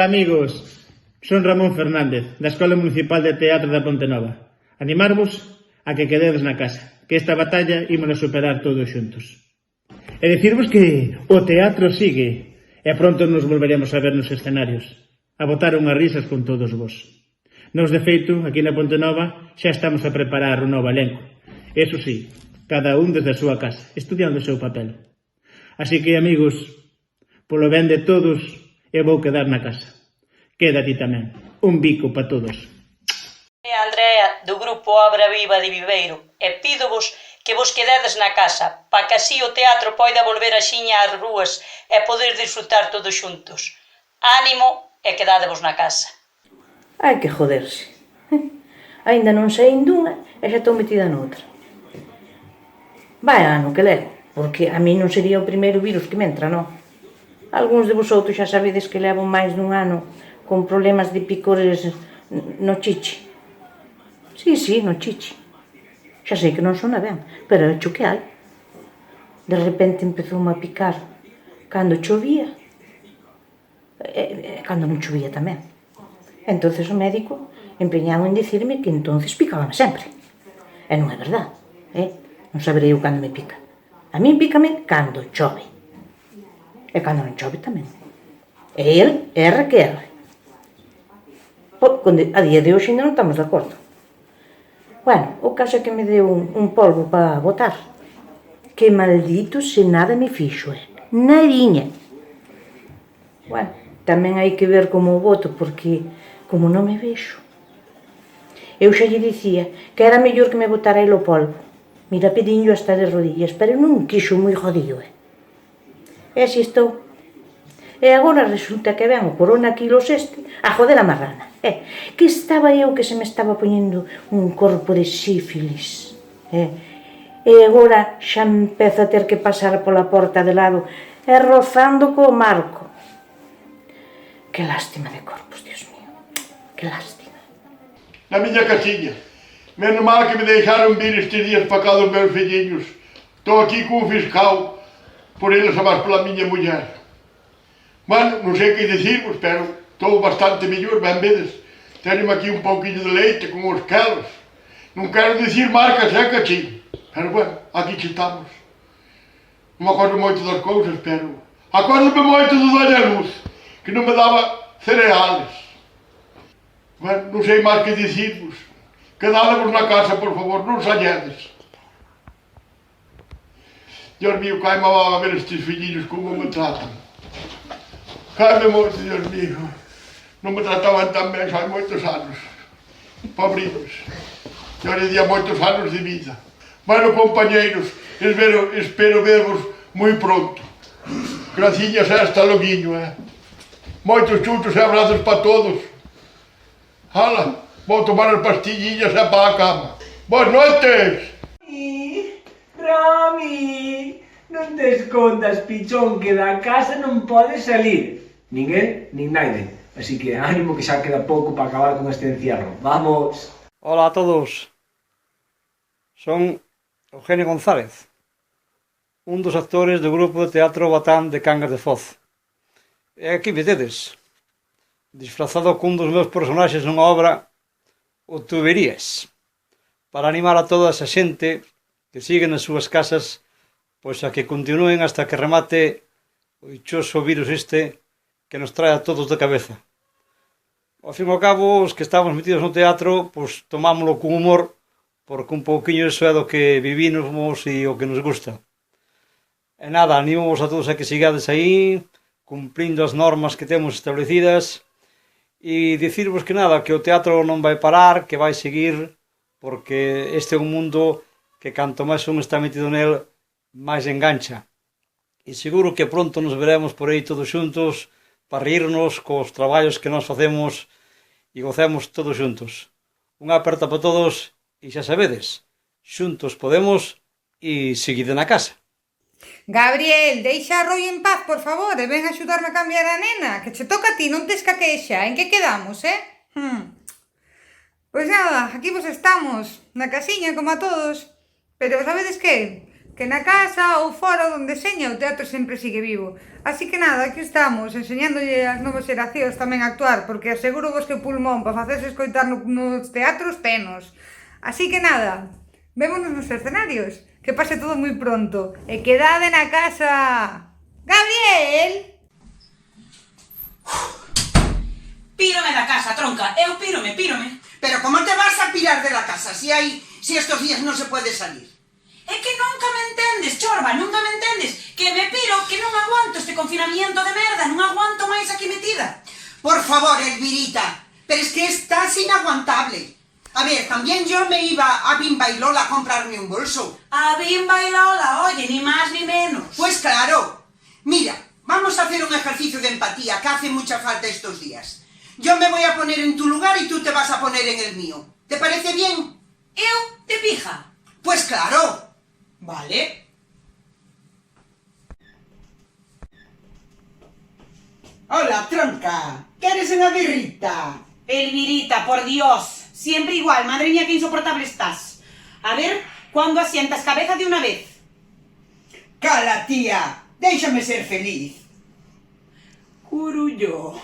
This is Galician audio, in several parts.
amigos, son Ramón Fernández, da Escola Municipal de Teatro da Pontenova. Animarvos a que quededes na casa, que esta batalla ímola superar todos xuntos. E dicirvos que o teatro sigue, e pronto nos volveremos a ver nos escenarios, a botar unhas risas con todos vos. Nos, de feito, aquí na Pontenova, xa estamos a preparar un novo elenco. Eso sí, cada un desde a súa casa, estudiando o seu papel. Así que, amigos, polo ben de todos, eu vou quedar na casa. Queda ti tamén. Un bico para todos. É Andrea, do grupo Obra Viva de Viveiro, e pídovos que vos quededes na casa, para que así o teatro poida volver axiña ás rúas e poder disfrutar todos xuntos. Ánimo e quedádevos na casa. Hai que joderse. Ainda non saín dunha e xa estou metida noutra. Vai ano que levo, porque a mí non sería o primeiro virus que me entra, non? Algúns de vosotros xa sabedes que levo máis dun ano con problemas de picores no chiche. Sí, no chiche. Xa sei que non sona ben, pero é o que hai. De repente empezoume a picar cando chovía e cando non chovía tamén. Entonces o médico empeñaba en dicirme que entonces picábame sempre. E non é verdad, non saberei eu cando me pica. A mí pícame cando chove. E cando non chove tamén. E el, erra que erra. A día de hoxe ainda non estamos de acordo. Bueno, o caso é que me deu un polvo para botar. Que maldito se nada me fixo, nadiña. Bueno, tamén hai que ver como o boto, porque como non me vexo. Eu xa lle dicía que era mellor que me botara el o polvo. Mira, pedinho hasta de rodillas, pero non quixo moi jodido, E así estou. E agora resulta que ven o coronaquilos a joder a marrana. Que estaba eu que se me estaba poñendo un corpo de sífilis. E agora xa empezo a ter que pasar pola porta de lado e rozando co marco. Que lástima de corpos, Dios mío. Que lástima. Na miña casiña. Menos mal que me deixaron vir estes días para cá dos meus filliños. Estou aquí cun fiscal por eles a máis pola miña muller. Bueno, non sei que dicirvos, pero estou bastante mellor, ben vedes. Teño aquí un pouquinho de leite con os quelos. Non quero dicir marcas, cachín. Pero bueno, aquí estamos. Non me acordo moito das cousas, pero acordo-me moito do Doña Luz, que non me daba cereales. Bueno, non sei máis que dicirvos. Quedádevos na casa, por favor, non salledes. Dios mío, cae-me a ver estes filliños como me tratan. Cae-me moito, Dios mío. Non me trataban tan ben xa hai moitos anos. Pobrinhos. Eu lle día moitos anos de vida. Bueno, compañeiros, espero vervos moi pronto. Graciñas e hasta loguiño, Moitos chutos e abrazos para todos. Hala, vou tomar as pastilliñas e para a cama. Boas noites! Rami, non te escondas, pichón, que da casa non pode salir. Nin el, nin naide. Así que ánimo que xa queda pouco para acabar con este encierro. Vamos! Hola a todos. Son Eugenio González, un dos actores do grupo de teatro Batán de Cangas de Foz. E aquí vededes, disfrazado cun dos meus personaxes nunha obra, o Tuberías, para animar a toda esa xente que sigue nas súas casas, pois a que continúen hasta que remate o dichoso virus que nos trae a todos de cabeza. Ao fin e ao cabo, os que estamos metidos no teatro, pois tomámoslo con humor, porque un pouquiño iso é do que vivimos e o que nos gusta. E nada, animamos a todos a que sigades aí, cumprindo as normas que temos establecidas, e dicirvos que nada, que o teatro non vai parar, que vai seguir, porque este é un mundo que canto máis un está metido nel, máis engancha. E seguro que pronto nos veremos por aí todos xuntos, para rirnos cos traballos que nós facemos e gocemos todos xuntos. Unha aperta para todos e xa sabedes, xuntos podemos e seguide na casa. Gabriel, deixa a Roi en paz, por favor, e ven a axudarme a cambiar a nena, que che toca a ti, non tes que queixa. En que quedamos, Pois nada, aquí vos estamos, na casiña como a todos. Pero sabedes que? que na casa ou fora onde seña o teatro sempre sigue vivo. Así que nada, aquí estamos, enseñándolle ás novas xeracións tamén a actuar, porque aseguro vos que pulmón para facerse escoitar nos teatros tenos. Así que nada, vémonos nos escenarios, que pase todo moi pronto, e quedade na casa. Gabriel! Pírome da casa, tronca, eu pírome. Pero ¿cómo te vas a pirar de la casa si estos días no se puede salir? É que nunca me entendes, chorba, nunca me entendes. Que me piro, que non aguanto este confinamiento de merda, non aguanto máis aquí metida. Por favor, Elvirita, pero es que estás inaguantable. A ver, también yo me iba a Bimba y Lola a comprarme un bolso. A Bimba y Lola, oye, ni más ni menos. Pues claro. Mira, vamos a hacer un ejercicio de empatía que hace mucha falta estos días. Yo me voy a poner en tu lugar y tú te vas a poner en el mío. ¿Te parece bien? Eu de pija. Pues claro. Vale. Hola, tronca. ¿Quieres una birrita? Elvirita, por Dios. Siempre igual, madre mía, qué insoportable estás. A ver, ¿cuándo asientas cabeza de una vez? Cala, tía. Déjame ser feliz. Curullo.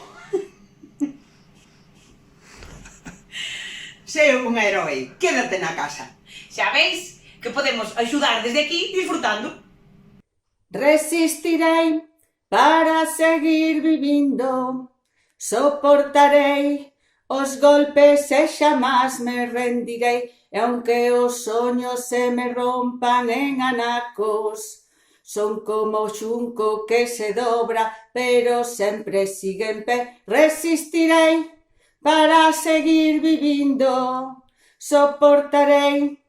Sé un héroe. Quédate na casa. Xa veis que podemos axudar desde aquí disfrutando. Resistirei para seguir vivindo, soportarei os golpes e xamás me rendirei, e aunque os soños se me rompan en anacos, son como o xunco que se dobra, pero sempre sigue en pé. Resistirei para seguir vivindo, soportarei.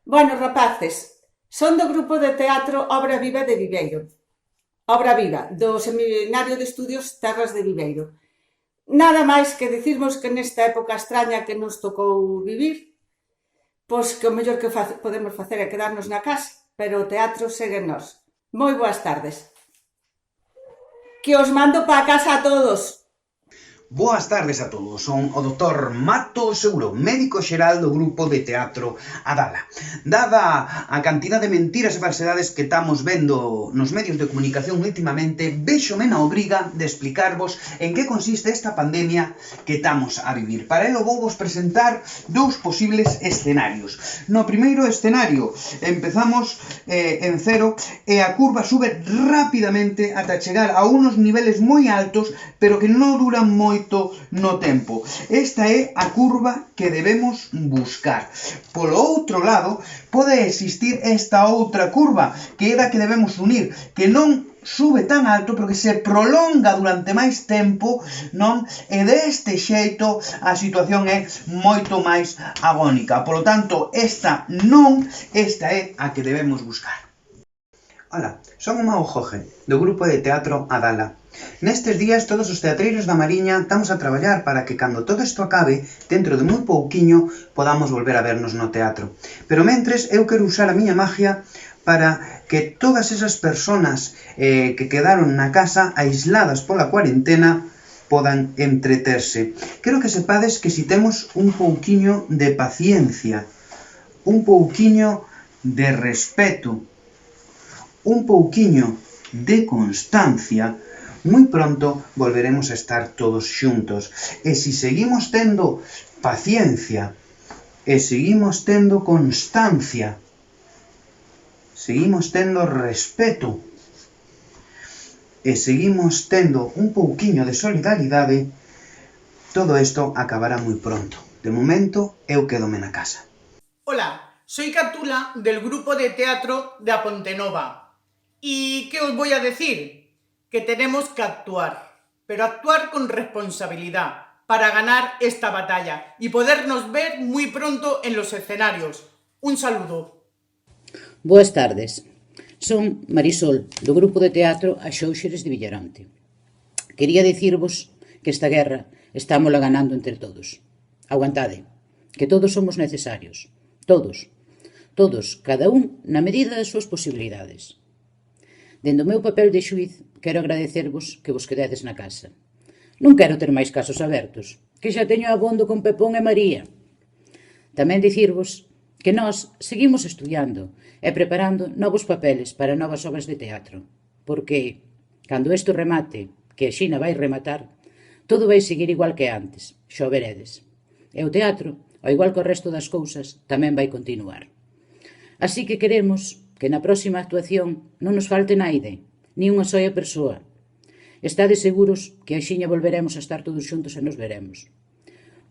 Bueno, rapaces, son do grupo de teatro Obra Viva de Viveiro. Obra Viva, do Seminario de Estudios Terras de Viveiro. Nada máis que dicirmos que nesta época extraña que nos tocou vivir, pois que o mellor que podemos facer é quedarnos na casa, pero o teatro segue en nós. Moi boas tardes. Que os mando para casa a todos. Boas tardes a todos, son o Dr. Mato Seguro, médico xeral do grupo de teatro Adala. Dada a cantidad de mentiras e falsedades que estamos vendo nos medios de comunicación últimamente, véxome na obriga de explicarvos en que consiste esta pandemia que estamos a vivir. Para elo vou vos presentar dous posibles escenarios. No primeiro escenario empezamos en cero e a curva sube rapidamente ata chegar a unos niveles moi altos, pero que non duran moito no tempo. Esta é a curva que debemos buscar. Polo outro lado, pode existir esta outra curva, que é da que debemos unir, que non sube tan alto, pero que se prolonga durante máis tempo, non? E deste xeito a situación é moito máis agónica. Polo tanto, esta é a que debemos buscar. Ola, son o Mau Jorge, do grupo de teatro Adala. Nestes días, todos os teatreiros da Mariña estamos a traballar para que, cando todo isto acabe, dentro de moi pouquiño, podamos volver a vernos no teatro. Pero mentres, eu quero usar a miña magia para que todas esas personas que quedaron na casa, aisladas pola cuarentena, podan entreterse. Quero que sepades que si temos un pouquiño de paciencia, un pouquiño de respeto, un pouquiño de constancia, moi pronto volveremos a estar todos xuntos. E se seguimos tendo paciencia, e seguimos tendo constancia, seguimos tendo respeto, e seguimos tendo un pouquiño de solidaridade, todo isto acabará moi pronto. De momento, eu quedome na casa. Hola, soy Catula del grupo de teatro de A Pontenova. ¿Y qué os voy a decir? Que tenemos que actuar, pero actuar con responsabilidad para ganar esta batalla y podernos ver muy pronto en los escenarios. Un saludo. Boas tardes. Son Marisol, do grupo de teatro A Xóuxeres de Villaronte. Quería dicirvos que esta guerra estamos ganando entre todos. Aguantade, que todos somos necesarios. Todos, cada un na medida das súas posibilidades. Dende o meu papel de xuiz, quero agradecervos que vos quededes na casa. Non quero ter máis casos abertos, que xa teño abondo con Pepón e María. Tamén dicirvos que nós seguimos estudiando e preparando novos papeles para novas obras de teatro, porque, cando isto remate, que a Xina vai rematar, todo vai seguir igual que antes, xa o veredes. E o teatro, ao igual que o resto das cousas, tamén vai continuar. Así que queremos que na próxima actuación non nos falte naide, nin unha soia persoa. Estades seguros que axiña volveremos a estar todos xuntos e nos veremos.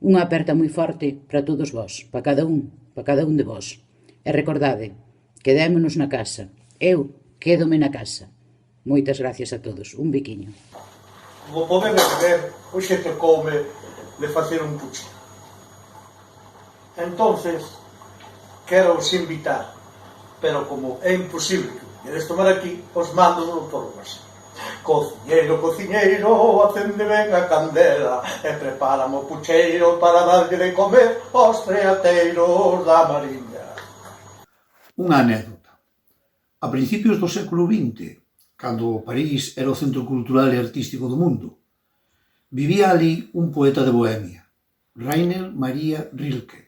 Unha aperta moi forte para todos vós, para cada un de vós. E recordade, quedémonos na casa. Eu quédome na casa. Moitas gracias a todos. Un biquiño. Como podedes ver, hoxe tocoume de facer un puche. Entonces, quero os invitar, pero como é imposible que queres tomar aquí, os mando do doutor Rosa. Cociñeiro, cociñeiro, acende ben a candela e prepárame o pucheiro para darlle de comer aos treateiros da Mariña. Unha anécdota. A principios do século XX, cando París era o centro cultural e artístico do mundo, vivía ali un poeta de Bohemia, Rainer Maria Rilke.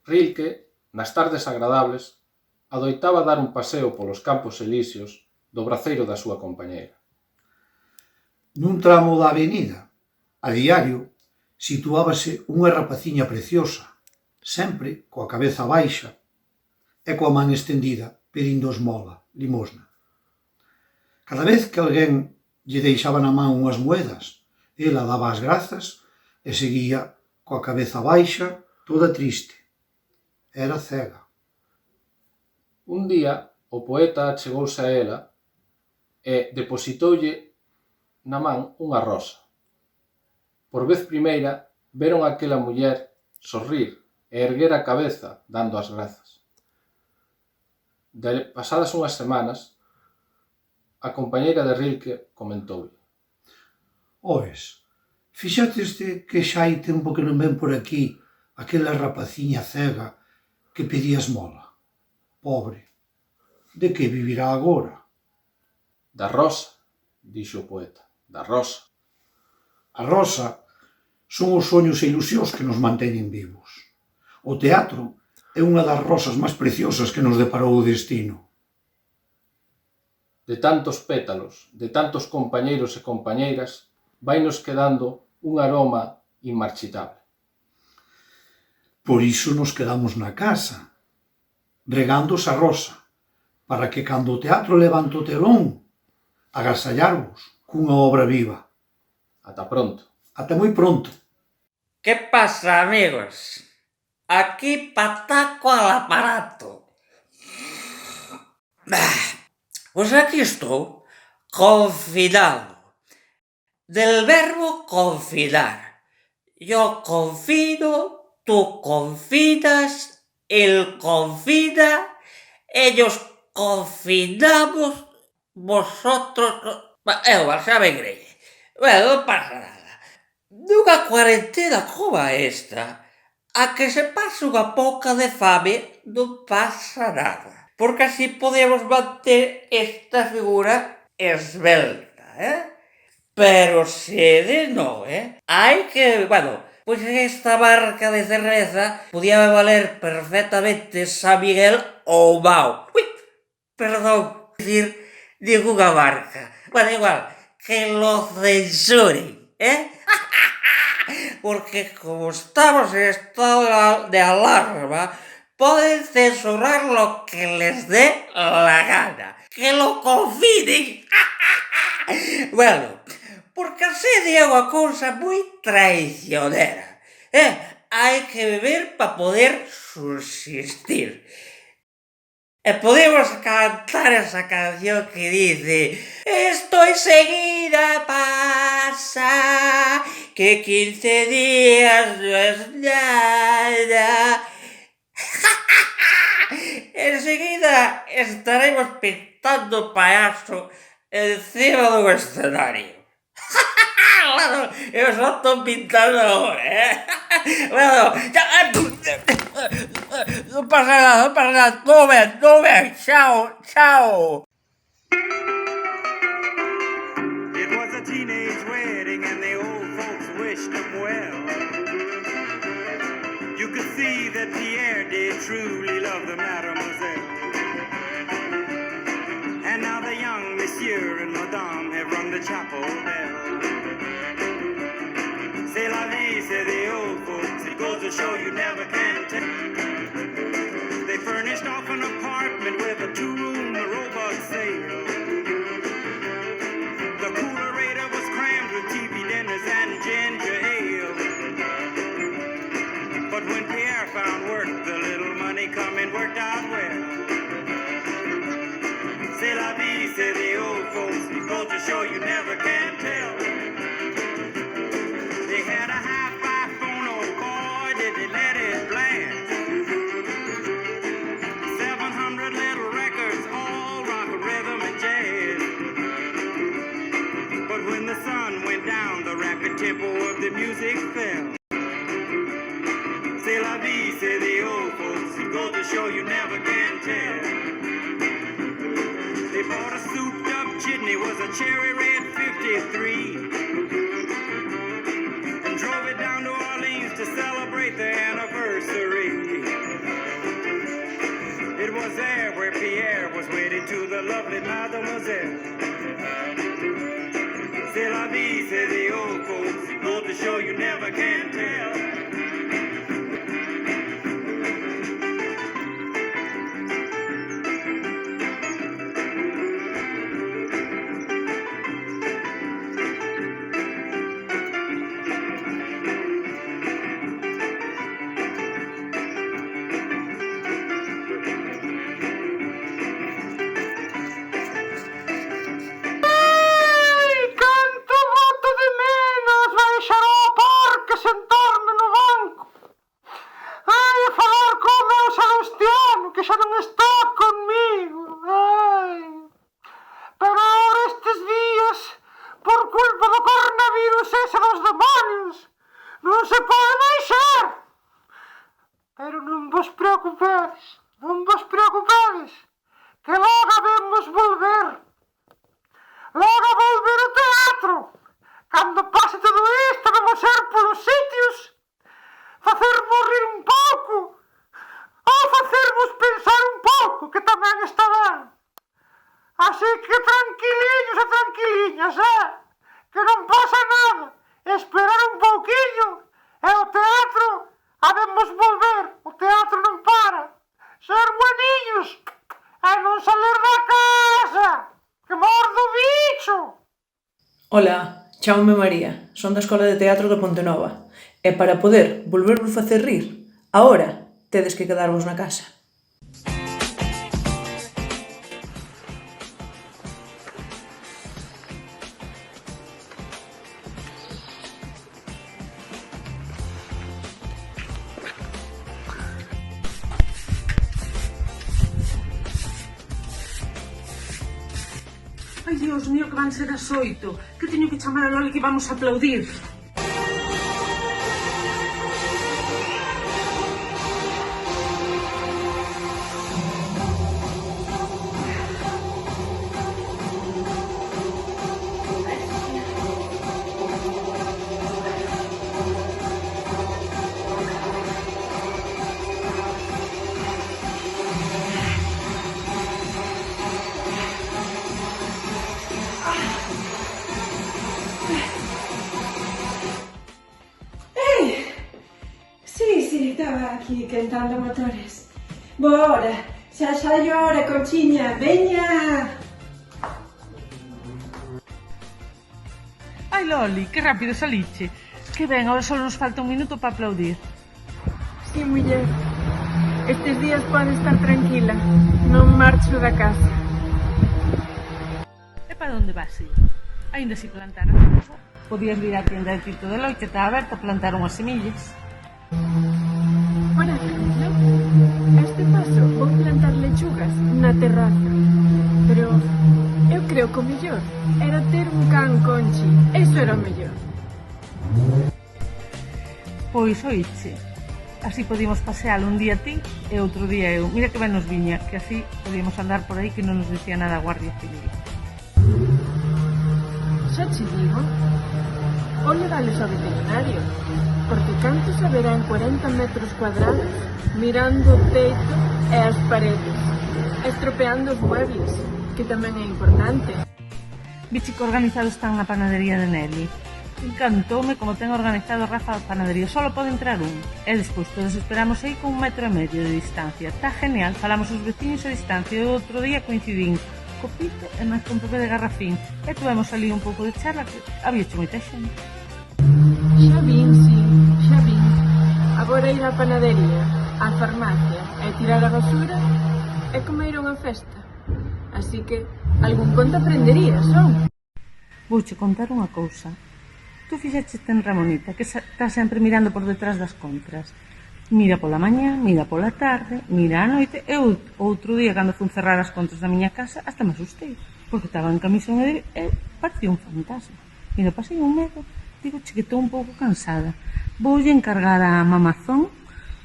Rilke, nas tardes agradables, adoitaba dar un paseo polos campos elíseos do braceiro da súa compañeira. Nun tramo da avenida, a diario, situábase unha rapaciña preciosa, sempre coa cabeza baixa e coa man estendida, pedindo esmola, limosna. Cada vez que alguén lle deixaba na man unhas moedas, ela daba as grazas e seguía coa cabeza baixa, toda triste. Era cega. Un día, o poeta achegouse a ela e depositoulle na man unha rosa. Por vez primeira, veron aquela muller sorrir e erguer a cabeza dando as grazas. Pasadas unhas semanas, a compañeira de Rilke comentoulle: Oes, fixáteste que xa hai tempo que non ven por aquí aquela rapaciña cega que pedía esmola. Pobre, de que vivirá agora? Da rosa, dixo o poeta, da rosa. A rosa son os soños e ilusións que nos manteñen vivos. O teatro é unha das rosas máis preciosas que nos deparou o destino. De tantos pétalos, de tantos compañeiros e compañeiras, vainos quedando un aroma inmarchitable. Por iso nos quedamos na casa, regando esa rosa, para que cando o teatro levante o telón, agasallarvos cunha obra viva. Ata pronto. Ata moi pronto. Que pasa, amigos? Aquí pataco al aparato. Pues aquí estou, confinado. Del verbo confinar. Yo confino, tú confinas, él confina, ellos confinamos, vosotros... Igual, xa me creí. Bueno, non pasa nada. Nunha cuarentena como esta, a que se pasa unha pouca de fame, non pasa nada. Porque así podemos manter esta figura esbelta, Pero se de no, Hai que... Bueno, pois esta barca de cerveza podía valer perfectamente San Miguel ou Mao. Ui, perdón, decir ninguna barca. Bueno, igual, que lo censuren, Porque como estamos en estado de alarma, poden censurar lo que les dé la gana. Que lo confinen. Bueno, porque así é unha cousa moi traicionera. Hai que beber para poder subsistir. E podemos cantar esa canción que dice: estoy seguida pasa, que 15 días no es nada. Enseguida estaremos pintando payaso encima dun escenario. Claro, eu só estou pintando agora, Bueno, non pasa nada, todo ben, chao. It was a teenage wedding and the old folks wished them well. the mademoiselle. And now the young monsieur and madame have rung the chapel bell. C'est la vie, say the old folks, it goes to show you never can tell. They furnished off an apartment with a 2-room robot sale. The coolerator was crammed with TV dinners and ginger ale. But when Pierre found work, the little money coming worked out well. C'est la vie, say the old folks, it goes to show you never can tell. They had a hi-fi phone, oh boy, did they let it blast. 700 little records, all rock, rhythm, and jazz. But when the sun went down, the rapid tempo of the music fell. C'est la vie, say the old folks, it goes to show you never can tell. They bought a souped-up jitney, was a cherry red 53, and drove it down to Orleans to celebrate the anniversary. It was there where Pierre was wedded to the lovely mademoiselle. C'est la vie, say the old folks, it goes to show you never can tell. Ola, chámome María, son da Escola de Teatro de Pontenova e para poder volvervos facer rir, agora tedes que quedarvos na casa. Ai, Dios mío, que van ser as 8. Que teño que chamar a Loli que vamos a aplaudir. Estaba aquí cantando motores. Boa hora, xa saio ahora, Conchiña, veña! Ai, Loli, que rápido saliche. Que ben, ahora só nos falta un minuto para aplaudir. Sí, muller. Estes días pode estar tranquila. Non marcho da casa. E para onde vas ir? Ainda se plantar. Podías vir á tienda de Tito de Loi, que está aberta, a plantar unhas semillas. Por exemplo, a este paso vou plantar lechugas na terraza. Pero eu creo que o mellor era ter un can, Conchi. Eso era o mellor. Pois oíche, así podíamos pasear un día ti e outro día eu. Mira que ben nos viña, que así podíamos andar por aí que non nos dicía nada a Guardia Civil. Xa che digo. ou levalos ao veterinario. Porque canto saberá en 40 metros cuadrados, mirando o teito e as paredes, estropeando os muebles, que tamén é importante. Viche que organizado están na panadería de Nelly. Encantoume como ten organizado Rafa a panadería. Solo pode entrar un. E despois todos esperamos aí con 1,5 metro de distancia. Está genial, falamos os veciños a distancia. E o outro día coincidín co Pito e máis con Pepe de Garrafín. E tuvemos ali un pouco de charla que había hecho moita xente. Xa vin, sí, xa vin. Agora ir á panadería, á farmacia e tirar a basura é como ir a unha festa. Así que algún conto aprenderías, non? Vouche contar unha cousa. Tú fixaches ten Ramonita, que está sempre mirando por detrás das compras. Mira pola mañá, mira pola tarde, mira á noite. E outro día, cando fun cerrar as contras da miña casa, hasta me asustei, porque estaba en camisón e parecía un fantasma. Mira, pasei un medo. Digo, che, que estou un pouco cansada. Voulle encargar a Mamazón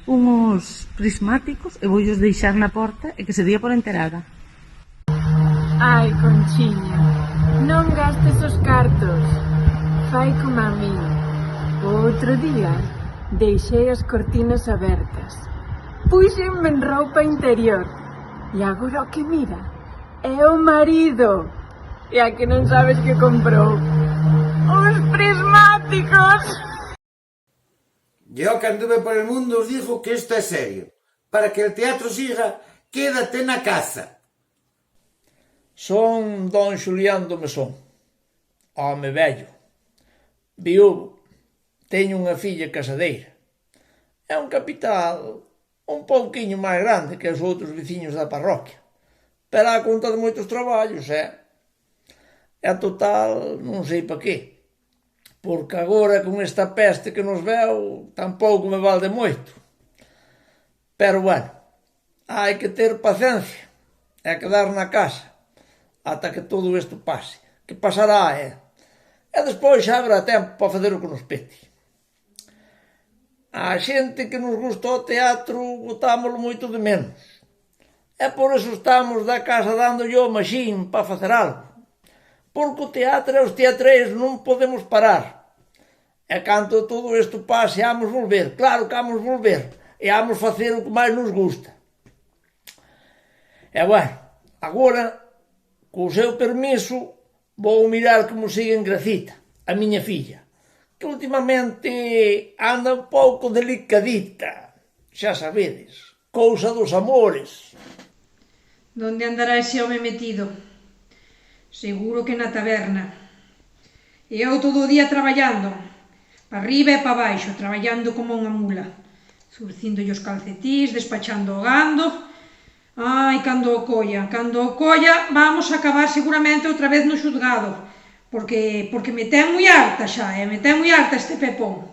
uns prismáticos e voullos deixar na porta e que se día por enterada. Ai, Conchiña, non gastes os cartos. Fai como a mí. O outro día deixei as cortinas abertas. Puxenme en roupa interior. E agora o que mira é o marido. E a que non sabes que comprou? Os prismáticos. Yo que anduve por el mundo os digo que esto es serio. Para que el teatro siga, quédate na casa. Son don Xulián do Mesón, home vello, viúvo, teño unha filla casadeira. É un capital un pouquiño máis grande que os outros veciños da parroquia, pero a conta de moitos traballos, E a total non sei pa qué, porque agora con esta peste que nos veu tampouco me valde moito. Pero bueno, hai que ter paciencia e quedar na casa ata que todo isto pase, que pasará, E despois xa habrá tempo para fazer o que nos pete. A xente que nos gusta o teatro botámoslo moito de menos. E por iso estamos da casa dándolle o maxín para facer algo. Porque o teatro e os teatreiros non podemos parar. E cando todo isto pase, vamos volver. Claro que vamos volver. E vamos facer o que máis nos gusta. E bueno, agora, co seu permiso, vou mirar como sigue en Gracita, a miña filla, que últimamente anda un pouco delicadita, xa sabedes, cousa dos amores. Donde andará ese home metido? Seguro que na taberna. E eu todo o día traballando, pa arriba e pa baixo, traballando como unha mula, zurcíndolle os calcetís, despachando o gando. Ai, cando o colla, vamos a acabar seguramente outra vez no xuzgado, porque me ten moi harta xa, me ten moi harta este pepón.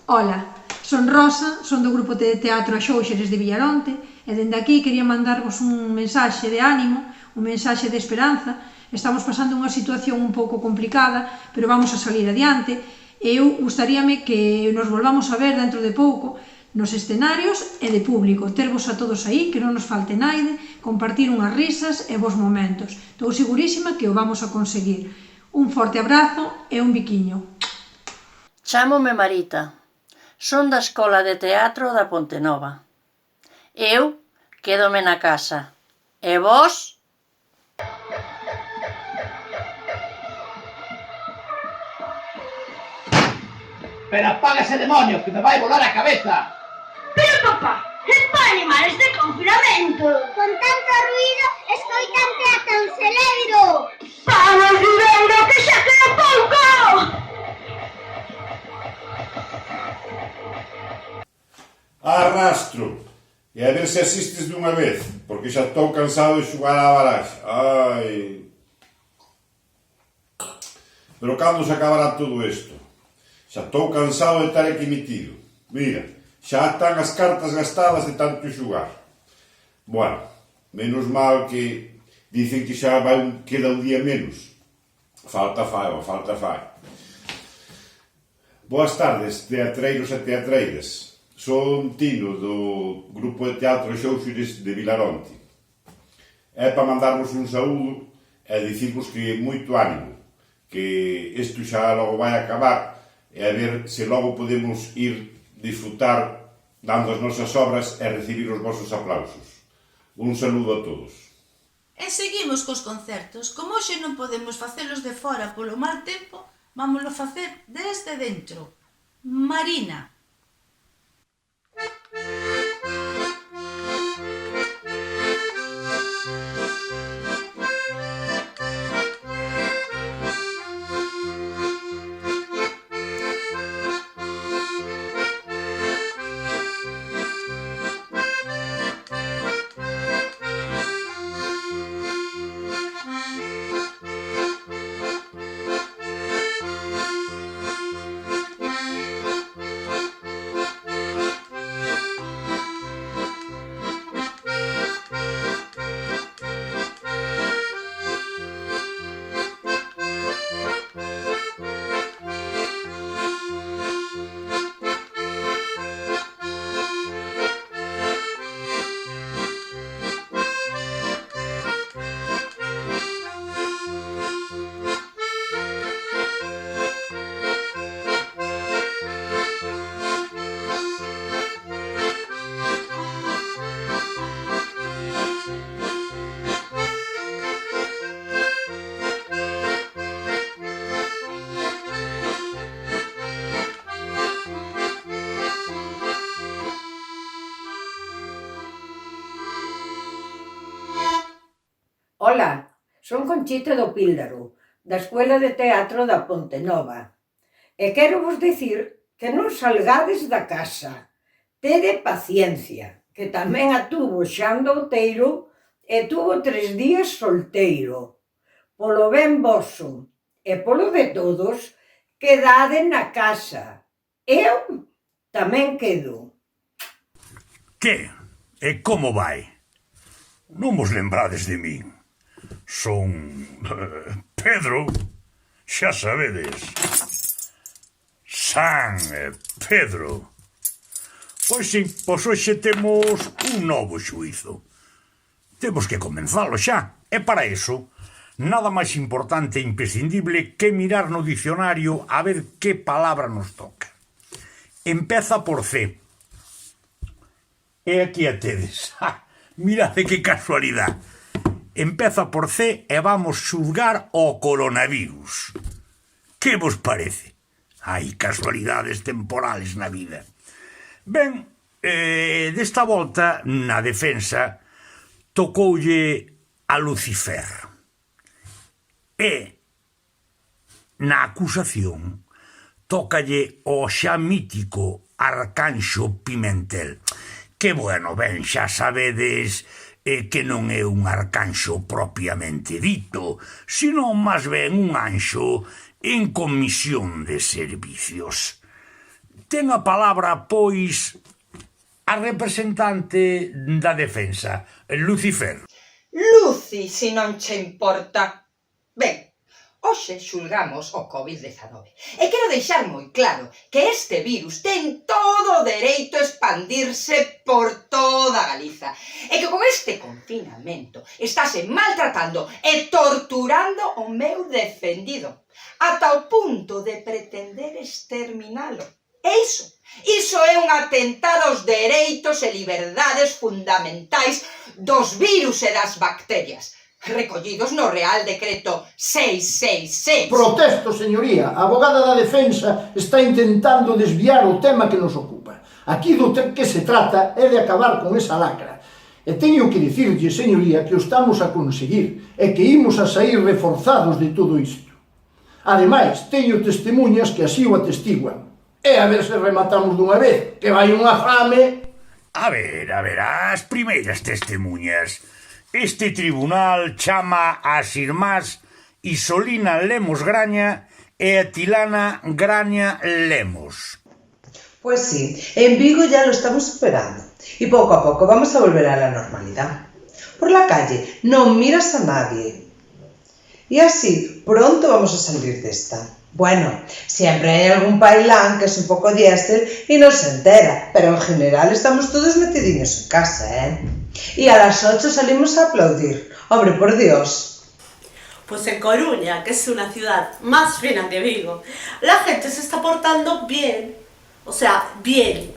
Ola, son Rosa, son do grupo de teatro Axóuxeres de Villaronte, e dende aquí quería mandarvos un mensaxe de ánimo, un mensaxe de esperanza. Estamos pasando unha situación un pouco complicada, pero vamos a salir adiante, e eu gustaríame que nos volvamos a ver dentro de pouco, nos escenarios e de público, tervos a todos aí, que non nos falte naide, compartir unhas risas e bons momentos. Estou segurísima que o vamos a conseguir. Un forte abrazo e un biquiño. Chámome Marita, son da Escola de Teatro da Pontenova. Eu quédome na casa. E vós? Pero apaga ese demonio, que me vai volar a cabeza. Pero papá, estos animales de confinamento. Con tanto ruido, escoitante ata un celeiro. Vamos, Ribeiro, que xa queda pouco. Arrastro. E a ver se asistes dunha vez, porque xa estou cansado de xogar á baraxa. Ai. Pero cando se acabará todo isto? Xa estou cansado de estar aquí metido. Mira, xa están as cartas gastadas de tanto xogar. Bueno, menos mal que dicen que xa queda un día menos. Falta fai. Boas tardes, teatreiros e teatreiras. Son Tino, do grupo de teatro Axóuxeres de Vilaronte. É para mandarvos un saúdo e dicirvos que moito ánimo, que isto xa logo vai acabar e a ver se logo podemos ir disfrutar dando as nosas obras e recibir os vosos aplausos. Un saludo a todos. E seguimos cos concertos. Como hoxe non podemos facelos de fora polo mal tempo, vámoslo facer desde dentro. Marina. Ola, son Conchita do Píldaro, da Escuela de Teatro da Pontenova. E quero vos dicir que non salgades da casa. Tede paciencia, que tamén a tuvo Xan do Outeiro e tuvo 3 días solteiro. Polo ben voso e polo de todos, quedade na casa. Eu tamén quedo. Que? E como vai? Non vos lembrades de min? Son Pedro, xa sabedes. San Pedro. Pois sí, pois hoxe temos un novo xuízo. Temos que comenzalo xa. E para iso, nada máis importante e imprescindible que mirar no dicionario a ver que palabra nos toca. Empeza por C. E aquí a tedes. Mirade que casualidade. Empeza por C e vamos xulgar o coronavirus. Que vos parece? Hai casualidades temporales na vida. Ben, desta volta, na defensa, tocoulle a Lucifer. E, na acusación, tócalle o xa mítico Arcanxo Pimentel. Que bueno, ben, xa sabedes que non é un arcanxo propiamente dito, sino máis ben un anxo en comisión de servicios. Ten a palabra, pois, a representante da defensa, Lucifer. Luci, se non che importa. Ben, hoxe xulgamos o COVID-19 e quero deixar moi claro que este virus ten todo o dereito a expandirse por toda Galiza e que con este confinamento estáse maltratando e torturando o meu defendido ata o punto de pretender exterminalo. E iso é un atentado aos dereitos e liberdades fundamentais dos virus e das bacterias, recollidos no Real Decreto 666. Protesto, señoría. A abogada da defensa está intentando desviar o tema que nos ocupa. Aquí do que se trata é de acabar con esa lacra. E teño que dicirlle, señoría, que o estamos a conseguir e que imos a sair reforzados de todo isto. Ademais, teño testemunhas que así o atestiguan. E a ver se rematamos dunha vez, que vai unha fame... A ver, as primeiras testemunhas. Este tribunal chama as irmás Isolina Lemos Graña e Atilana Graña Lemos. Pues sí, en Vigo ya lo estamos superando y poco a poco vamos a volver a la normalidad. Por la calle no miras a nadie y así pronto vamos a salir de esta. Bueno, siempre hay algún pailán que es un poco diésel y no se entera, pero en general estamos todos metidinhos en casa, ¿eh? Y a las 8 salimos a aplaudir. Hombre, por Dios. Pues en Coruña, que es una ciudad más fina que Vigo, la gente se está portando bien. O sea, bien.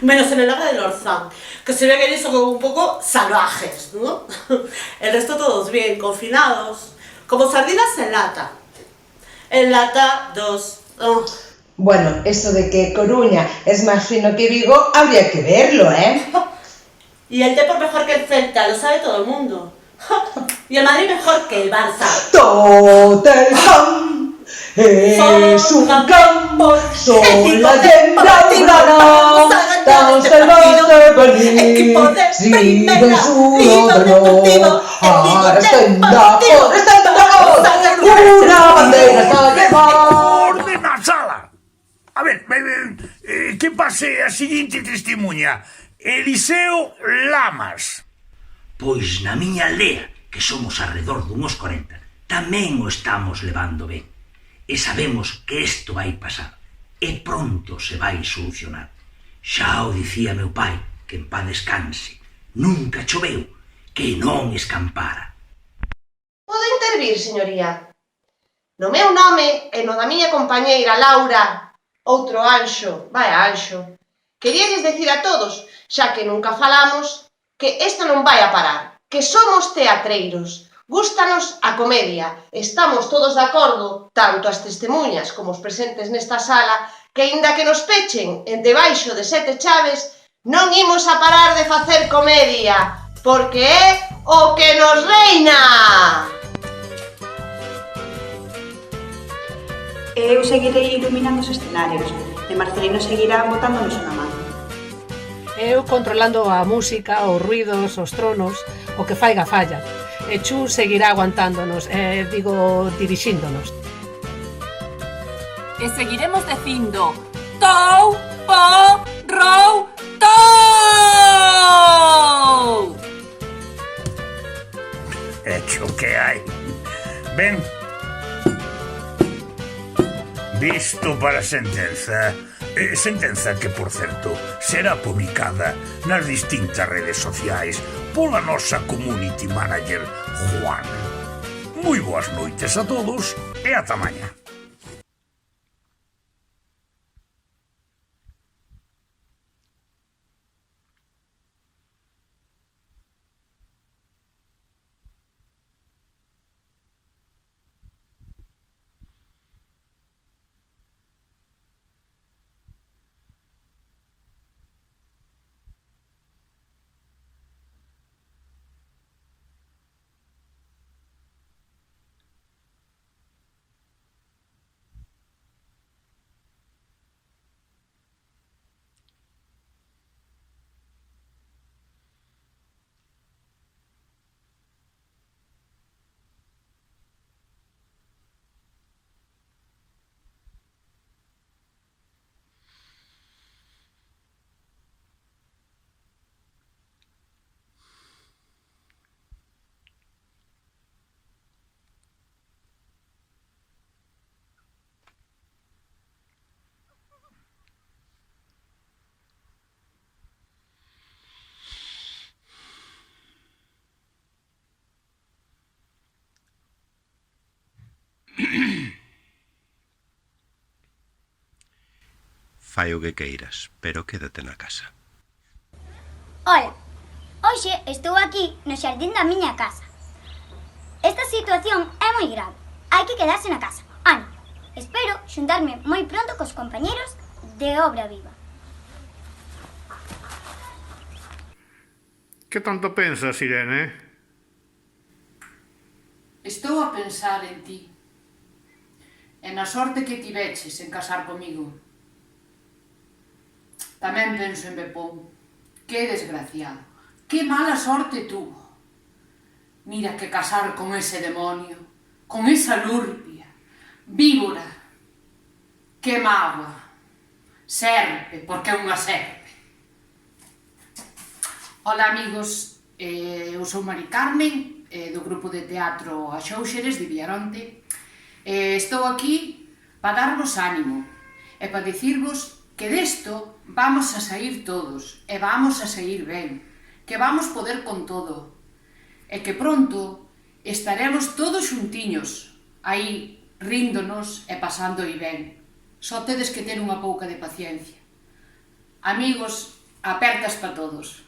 Menos en el lago del Orzán, que se ve que ellos son como un poco salvajes, ¿no? El resto todos bien, confinados, como sardinas en lata. En lata 2. Bueno, eso de que Coruña es más fino que Vigo, habría que verlo, ¿eh? Y el Depor mejor que el Celta, lo sabe todo el mundo. Y el Madrid mejor que el Barça. Tottenham es un campo, son la leyenda urbana, danza el Master sigue su rodeo, ahora está en una bandera está llevada. Orden na sala! A ver, que pase a seguinte testemunha. Eliseo Lamas. Pois na miña aldea, que somos alrededor dunhos 40, tamén o estamos levando ben. E sabemos que isto vai pasar. E pronto se vai solucionar. Xa o dicía meu pai, que en paz descanse. Nunca choveu, que non escampara. Podo intervir, señoría? No meu nome e no da miña compañeira Laura, outro Anxo, Anxo, queríalles decir a todos, xa que nunca falamos, que isto non vai a parar, que somos teatreiros, gústanos a comedia, estamos todos de acordo, tanto as testemunhas como os presentes nesta sala, que aínda que nos pechen en debaixo de 7 chaves, non imos a parar de facer comedia, porque é o que nos reina! Eu seguirei iluminando os escenarios e Marcelino seguirá botándonos unha mano. Eu controlando a música, os ruidos, os tronos, o que faiga falla. E Chu seguirá aguantándonos, dirixíndonos. E seguiremos dicindo Tou, po, rou, tou! Hecho que hai. Ben. Visto para a sentenza. Sentenza que, por certo, será publicada nas distintas redes sociais pola nosa community manager, Juana. Moi boas noites a todos e ata mañá. Fai o que queiras, pero quédate na casa. Ola, hoxe estou aquí no xardín da miña casa. Esta situación é moi grave, hai que quedarse na casa. Ánimo, espero xuntarme moi pronto cos compañeros de Obra Viva. Que tanto pensas, Irene? Estou a pensar en ti. E na sorte que tiveches en casar comigo. Tamén penso en Bepón. Que desgraciado. Que mala sorte tuvo. Mira que casar con ese demonio, con esa lurpia, víbora. Que mágoa. Serpe, porque é unha serpe. Hola, amigos. Eu sou Mari Carmen, do grupo de teatro Axóuxeres de Villaronte. Estou aquí para darvos ánimo e para dicirvos que desto vamos a sair todos e vamos a sair ben, que vamos poder con todo e que pronto estaremos todos xuntiños, aí ríndonos e pasando aí ben. Só tedes que ter unha pouca de paciencia. Amigos, apertas pa todos.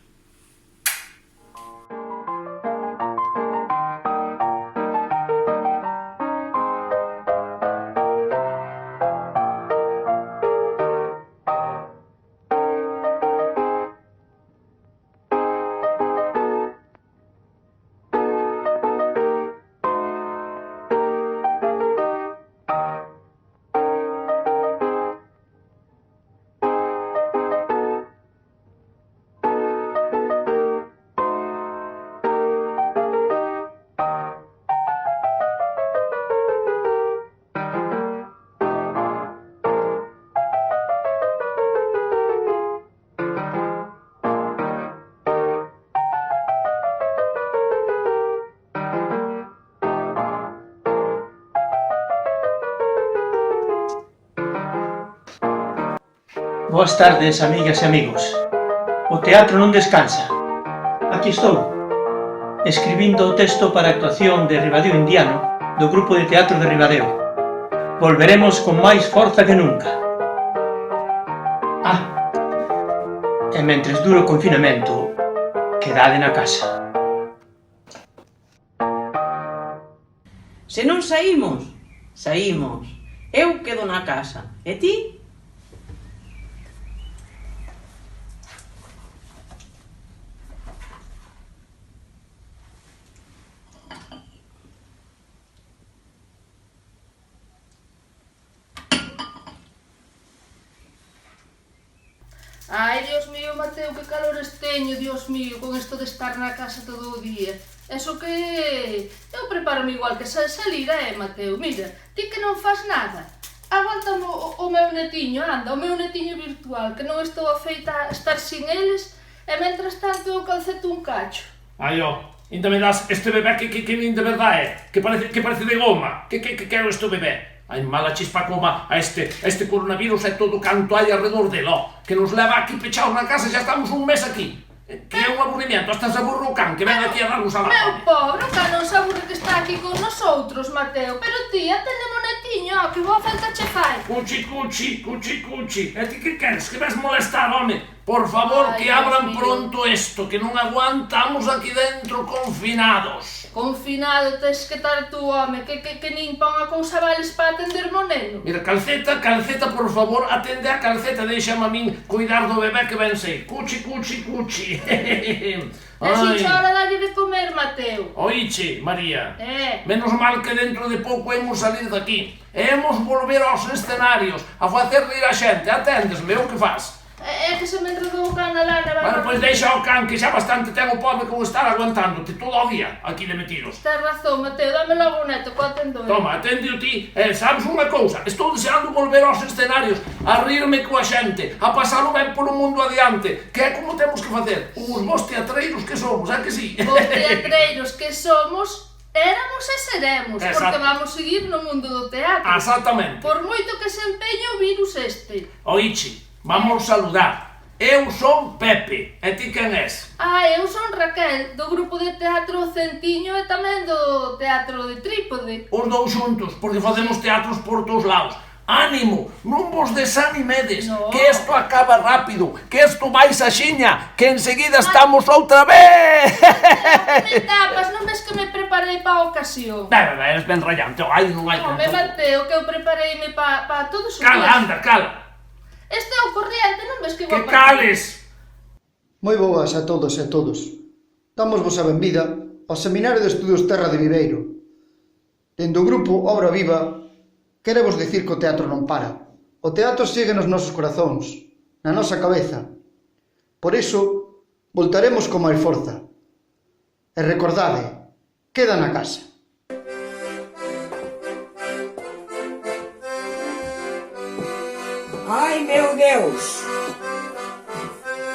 Boas tardes, amigas e amigos. O teatro non descansa. Aquí estou, escribindo o texto para a actuación de Ribadeo Indiano do grupo de teatro de Ribadeo. Volveremos con máis forza que nunca. E mentres dure o confinamento, quedade na casa. Se non saímos, saímos. Eu quedo na casa. E ti? Ai, Dios mío, Mateo, que calores teño, Dios mío, con isto de estar na casa todo o día. Eso que... Eu preparo-me igual que salir, Mateo? Mira, ti que non fas nada. Aguántame o meu netiño, anda, o meu netiño virtual, que non estou afeita a estar sin eles, e mentras tanto eu calceto un cacho. Ai, ainda me das este bebé que nin de verdade que parece de goma. Que quero este bebé? Ai, mala chispa coma a este coronavirus e todo canto hai alrededor dele, que nos leva aquí pechados na casa, xa estamos un mes aquí. Que é un aburrimiento, hasta se aburre o can, que ven aquí a darnos a la Meu pobre, o can non se aburre que está aquí con nosotros, Mateo. Pero ti, atendeme o netiño, que boa falta che fai. Cuchi. E ti que queres? Que ves molestar, home? Por favor, que abran pronto isto, que non aguantamos aquí dentro confinados. Confinado, tes que estar tú, home, que nin pon a cousa vales para atenderme o neno. Mira, calceta, por favor, atende a calceta, deixame a min cuidar do bebé que ven sei. Cuchi. E sin chora dalle de comer, Mateo. Oiche, María, menos mal que dentro de pouco hemos salir daqui. Hemos volver aos escenarios, a facer rir a xente, atendesme, o que faz? É que se me enredou o can na lana. Bueno, pois deixa o can, que xa bastante ten o pobre con estar aguantándote todo o día aquí de metidos. Tens razón, Mateo, dame logo o neto, que o atendo. Toma, atende-o ti. Sabes unha cousa? Estou deseando volver aos escenarios, a rirme coa xente, a pasalo ben polo mundo adiante, que é como temos que facer. Uns bons teatreiros que somos, é que sí? Os teatreiros que somos... Éramos e seremos, porque vamos seguir no mundo do teatro. Exactamente. Por moito que se empeñe o virus este. Oiche, vamos saludar. Eu son Pepe, e ti quen és? Eu son Raquel, do grupo de teatro Centiño e tamén do teatro de Trípode. Os dous xuntos, porque facemos teatros por todos lados. Ánimo, non vos desanimedes, que isto acaba rápido, que isto vai axiña, que enseguida estamos outra vez. Me tapas, non ves que me preparei para a ocasión? Eres ben rayante, non hai conto. Mateo, que eu prepareime para todos os días. Cala. Este é o corriente, non ves que guapa? Que cales! Moi boas a todos e a todos. Damosvos a benvida ao Seminario de Estudios Terra de Viveiro. Dende o grupo Obra Viva, queremos dicir que o teatro non para. O teatro sigue nos nosos corazóns, na nosa cabeza. Por iso, voltaremos con máis forza. E recordade, queda na casa. Ai, meu Deus!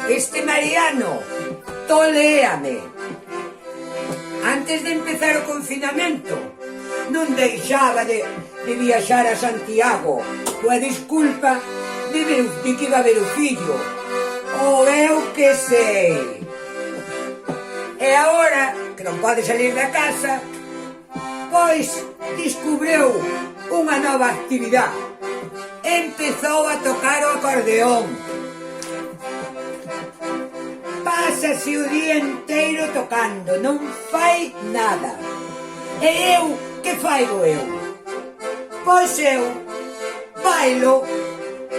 Este Mariano toléame. Antes de empezar o confinamento, non deixaba de viaxar a Santiago coa disculpa de que iba a ver o fillo. Eu que sei. E agora, que non pode salir da casa, Pois descubriu unha nova actividade. Empezou a tocar o acordeón. Pásase o día inteiro tocando, non fai nada. E eu, que faigo eu? Pois eu bailo.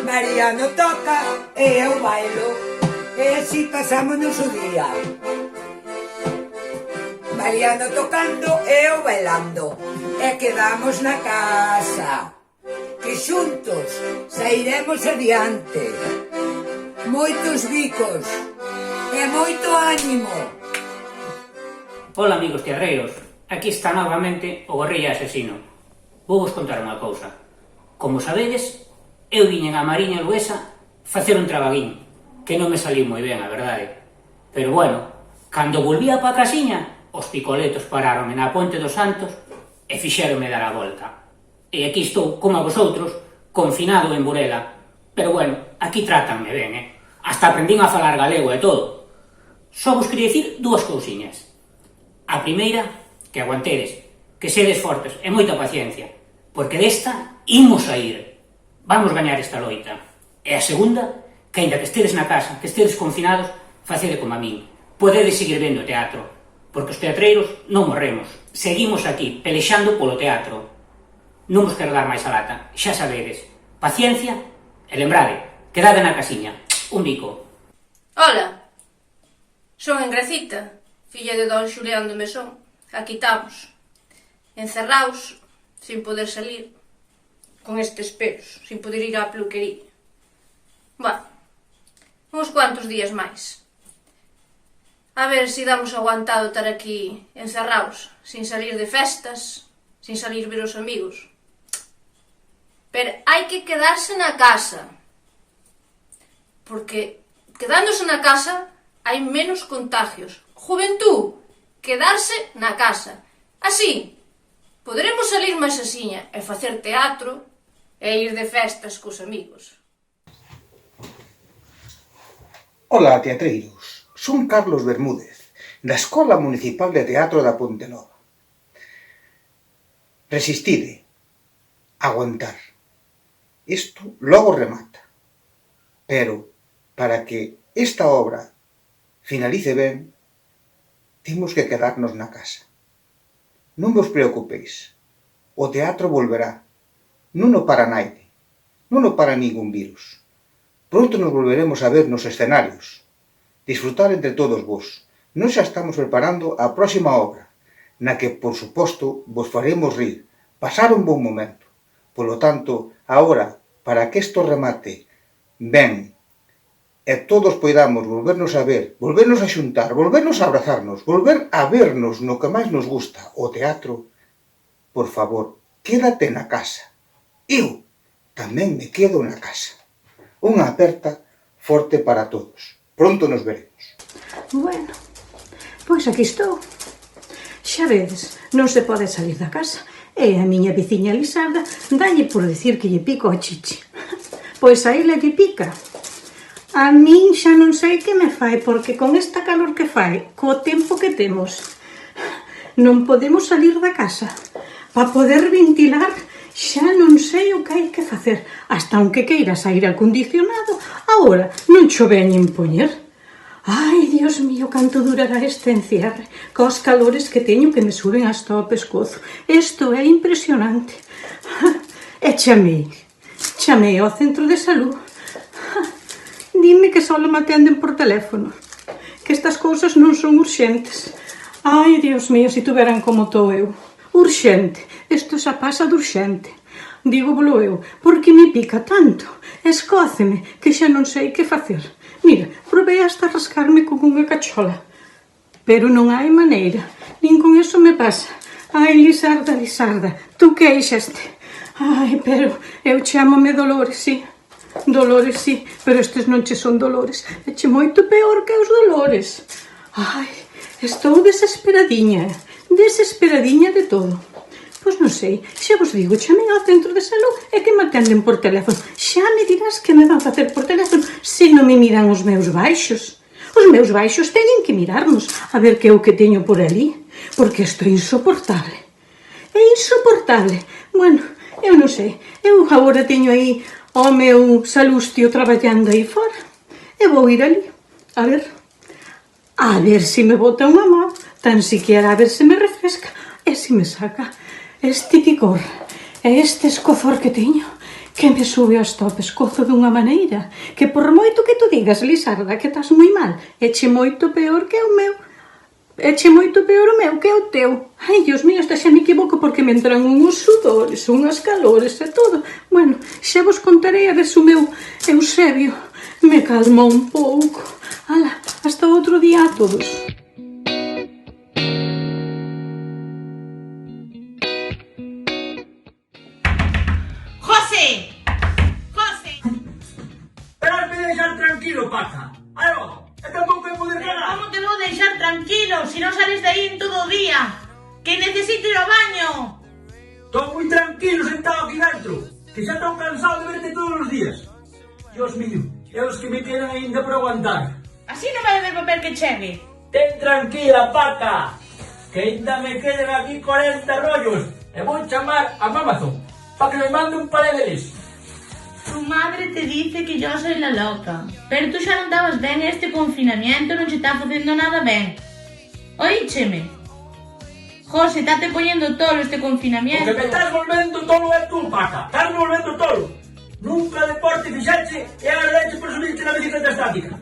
Mariano toca e eu bailo. E así pasámonos o día. Mariano tocando e eu bailando. E quedamos na casa, que xuntos sairemos adiante. Moitos bicos e moito ánimo. Ola, amigos terreiros. Aquí está novamente o gorrilla asesino. Vou vos contar unha cousa. Como sabedes, eu viñen a Mariña Luesa facer un trabaguín, que non me saliu moi ben, a verdade. Pero bueno, cando volvía pa casiña, os picoletos pararonme na Ponte dos Santos e fixéronme dar a volta. E aquí estou, como a vosotros, confinado en Burela. Pero bueno, aquí trátanme ben, Hasta aprendín a falar galego e todo. Só vos queria dicir dúas cousiñas. A primeira, que aguantedes, que sedes fortes e moita paciencia, porque desta imos a ir. Vamos gañar esta loita. E a segunda, que ainda que estedes na casa, que estedes confinados, facede como a min. Podedes seguir vendo teatro, porque os teatreiros non morremos. Seguimos aquí, pelexando polo teatro. Non vos quero dar máis a lata, xa sabedes. Paciencia e lembrade, quedade na casiña. Un bico. Ola, son Engracita, filla de don Xulián do Mesón. Aquí estamos, encerraos, sin poder salir, con estes pelos, sin poder ir á peluquería. Bueno, uns cuantos días máis. A ver se damos aguantado estar aquí encerraos, sin salir de festas, sin salir ver os amigos. Pero hai que quedarse na casa, porque quedándose na casa hai menos contagios. Juventud, quedarse na casa. Así, poderemos salir máis asiña e facer teatro e ir de festas cos amigos. Ola, teatreiros. Son Carlos Bermúdez, da Escola Municipal de Teatro da Ponte Nova. Resistide. Aguantar. Isto logo remata. Pero, para que esta obra finalice ben, temos que quedarnos na casa. Non vos preocupeis. O teatro volverá. Non o para naide. Non o para ningún virus. Pronto nos volveremos a ver nos escenarios. Disfrutar entre todos vos. Nós xa estamos preparando a próxima obra, na que, por suposto, vos faremos rir, pasar un bon momento. Polo tanto, agora, para que isto remate ben, e todos poidamos volvernos a ver, volvernos a xuntar, volvernos a abrazarnos, volver a vernos no que máis nos gusta, o teatro, por favor, quédate na casa. Eu tamén me quedo na casa. Unha aperta forte para todos. Pronto nos veremos. Bueno, pois aquí estou. Xa vedes, non se pode salir da casa. E a miña veciña Lisarda dalle por decir que lle pica o chiche. Pois a ela lle pica. A min xa non sei que me fai, porque con esta calor que fai, co tempo que temos, non podemos salir da casa. Para poder ventilar, xa non sei o que hai que facer. Hasta aunque queiras aire acondicionado, agora non cho veñen poñer. Ai, Dios mío, canto durará este encierre, cos calores que teño que me suben hasta o pescozo. Isto é impresionante. E chamei ao centro de salud. Dime que só me atenden por teléfono, que estas cousas non son urxentes. Ai, Dios mío, se tuveran como estou eu. Urxente, isto xa pasa de urxente. Dígovolo eu, porque me pica tanto, escóceme, que xa non sei que facer. Mira, provei hasta rascarme con unha cachola, pero non hai maneira, nin con eso me pasa. Ai, Lisarda, Lisarda, tú queixaste. Ai, pero eu chámome Dolores, sí. Dolores, sí, pero estes non che son dolores. É che moito peor que os dolores. Ai, estou desesperadiña de todo. Pois non sei, xa vos digo, chamei ao centro de salud e que me atenden por teléfono. Xa me dirás que me van facer por teléfono se non me miran os meus baixos. Os meus baixos teñen que mirarnos a ver que é o que teño por ali, porque isto é insoportable. é insoportable. Bueno, eu non sei, eu agora teño aí o meu Salustio traballando aí fora, e vou ir ali, a ver se me bota unha mão, tan siquiera a ver se me refresca, e se me saca este picor, e este escozor que teño, que me sube hasta o pescozo dunha maneira, que por moito que tu digas, Lisarda, que estás moi mal, eche moito peor que o meu, eche moito peor o meu que o teu. Ai, Dios mío, esta xa me equivoco porque me entran uns sudores, unhas calores e todo. Bueno, xa vos contarei a ver se o meu Eusebio me calma un pouco. Ala, hasta outro día a todos. José! José! Pero has de deixar tranquilo, Paca. Aló, é tampouco é poder ganar. Como te vou deixar tranquilo se non sales de aí en todo o día? Que necesito ir ao baño. Estou moi tranquilo sentado aquí dentro, que xa estou cansado de verte todos os días. Dios mío, é os que me quedan ainda por aguantar. Así non vai haber papel que chegue. Ten tranquila, Paca, que ainda me quedan aquí 40 rollos e vou chamar a Amazon para que me mande un par deles. Tu madre te dice que yo soy la loca, pero tú xa non estabas ben este confinamiento, non che está facendo nada ben. Oícheme. José, estate poñendo tolo este confinamiento. O que me estás volvendo tolo é tú, Paca. Estás volvendo tolo. Nunca deporte fixache e agora leche por subirte na bicicleta estática.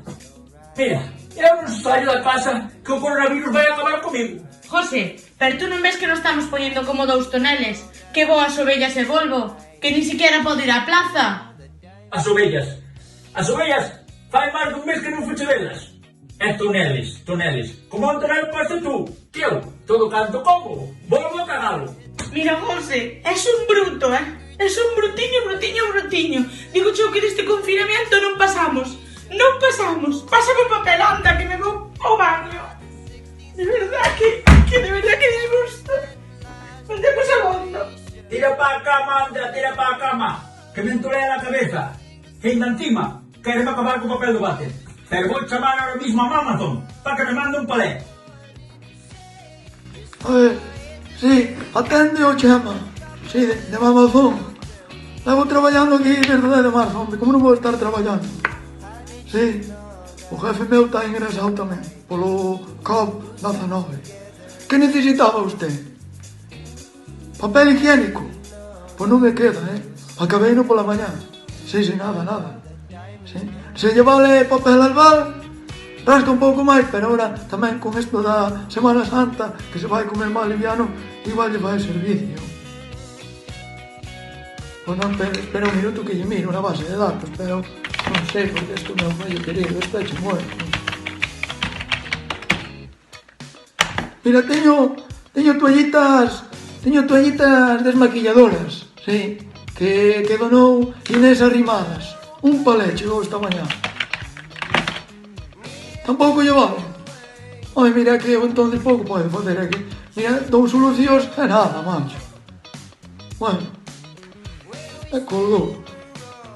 Mira, eu non saio da casa que o coronavirus vai acabar comigo. José, pero tú non ves que nos estamos poñendo como dous toneles? Que vou as ovellas e volvo? Que ni siquiera podo ir á plaza? As ovellas. As ovellas fai máis dun mes que non fuche velas. E toneles. Como un tonel poste tú, que eu, todo canto como, volvo a cagalo. Mira, José, es un bruto, Es un brutiño. Digo yo que neste confinamiento non pasamos. Pásame o papel, anda, que me vou ao baño. De verdad que disgusto. Andemos a bondo. Tira pa a cama, anda, tira pa a cama, que me entolea na cabeza. Que ainda encima, quereme acabar co papel do váter. Pero vou chamar ahora mismo a Amazon para que me mande un palé. Sí, atende o chama. Sí, de Amazon. Levo traballando aquí desde de marzo, hombre, como non vou estar traballando? Sí, o jefe meu está ingresado tamén, polo COVID-19. Que necesitaba usted? Papel higiénico? Pois non me queda, Acabei no pola mañá. Sí, nada. Sí. Se lle vale papel albal, rasca un pouco máis, pero ahora tamén con isto da Semana Santa, que se vai comer máis liviano, igual lle vai servicio. Pois non, espera un minuto que lle miro na base de datos, pero non sei, porque isto meu medio querido, está hecho muerto. Mira, teño toallitas desmaquilladoras, sí, que donou Inés Arrimadas. Un palé chegou esta mañá. Tampouco lle vale. Ai, mira que eu entonces pouco pode facer aquí. Mira, dou solucións e nada, mancho. Bueno, e colgou.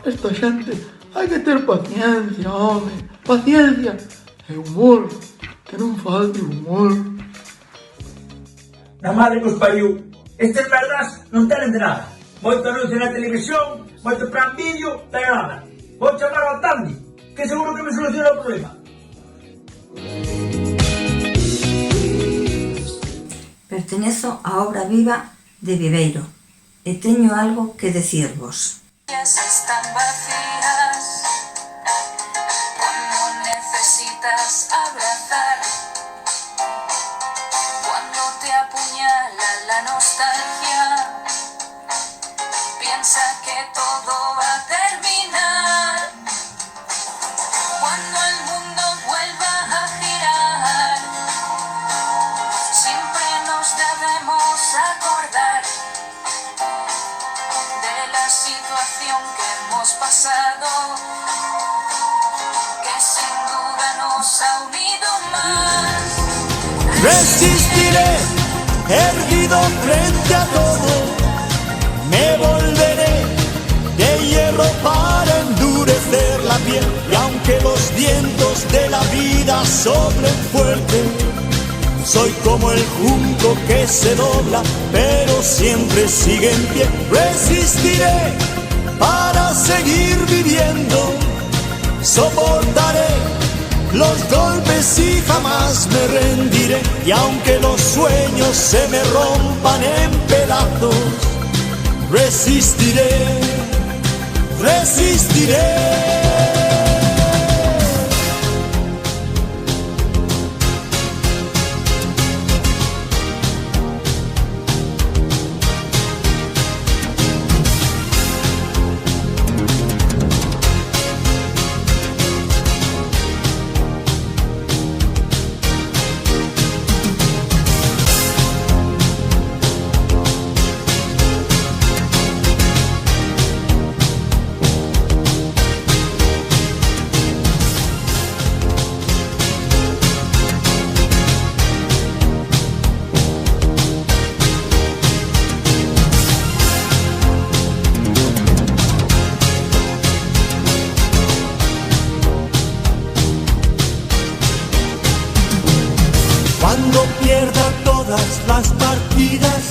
Esta xente hai que ter paciencia, home. Paciencia e humor. Que non falte humor. Na madre que os pariu. Estes merdas non tenen de nada. Moito anuncio na televisión, moito plan vídeo, pero nada. Vou chamar ao Tandy, que seguro que me soluciona o problema. Pertenezo á obra viva de Viveiro e teño algo que decirvos. Están vacías cuando necesitas abrazar, cuando te apuñala la nostalgia, piensa que todo va a terminar, cuando el mundo vuelva a girar, siempre nos debemos acordar de la situación que hemos pasado, que sin duda nos ha unido más. Resistiré, erguido frente a todo, me volveré de hierro para endurecer la piel, y aunque los vientos de la vida soplen fuerte, Soy como el junco que se dobla, pero siempre sigue en pie. Resistiré para seguir viviendo. Soportaré los golpes y jamás me rendiré. Y aunque los sueños se me rompan en pedazos, resistiré, resistiré. Cuando pierda todas las partidas,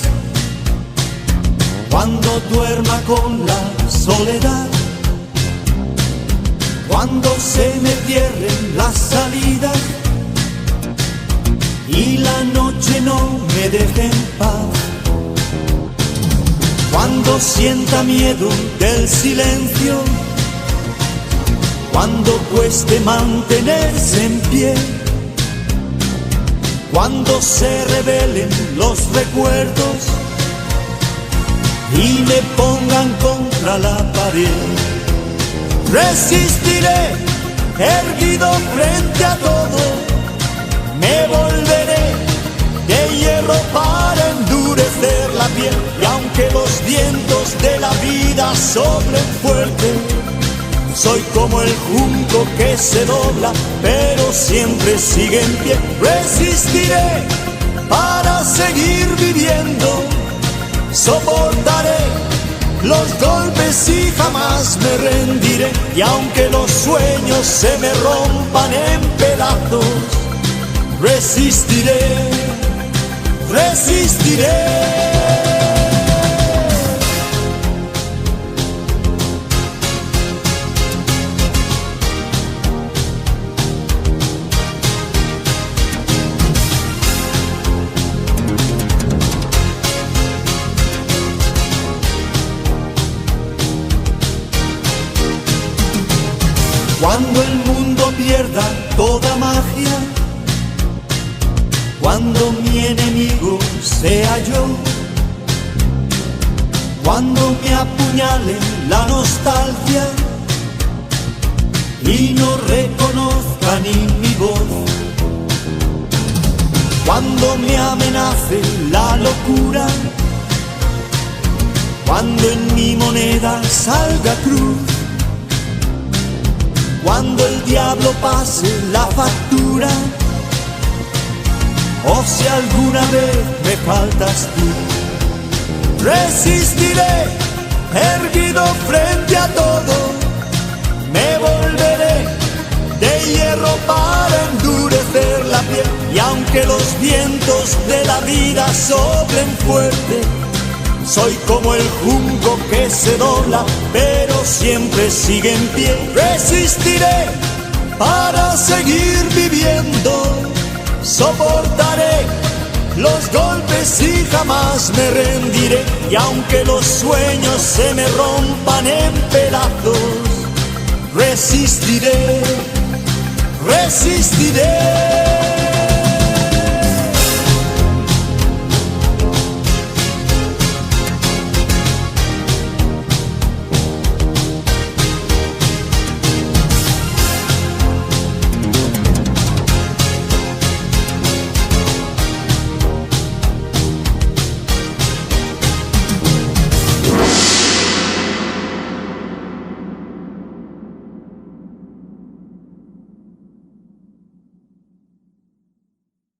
cuando duerma con la soledad, cuando se me cierren las salidas y la noche no me deje en paz, cuando sienta miedo del silencio, cuando cueste mantenerse en pie, cuando se revelen los recuerdos y me pongan contra la pared, resistiré erguido frente a todo, me volveré de hierro para endurecer la piel. Y aunque los vientos de la vida soplen fuerte, soy como el junco que se dobla, pero siempre sigue en pie. Resistiré para seguir viviendo. Soportaré los golpes y jamás me rendiré. Y aunque los sueños se me rompan en pedazos, resistiré, resistiré. Cuando el mundo pierda toda magia, cuando mi enemigo sea yo, cuando me apuñale la nostalgia y no reconozca ni mi voz, cuando me amenace la locura, cuando en mi moneda salga cruz, cuando el diablo pase la factura, o si alguna vez me faltas tú, resistiré erguido frente a todo, me volveré de hierro para endurecer la piel. Y aunque los vientos de la vida soplen fuerte, soy como el junco que se dobla, pero siempre sigue en pie. Resistiré para seguir viviendo. Soportaré los golpes y jamás me rendiré. Y aunque los sueños se me rompan en pedazos, resistiré, resistiré.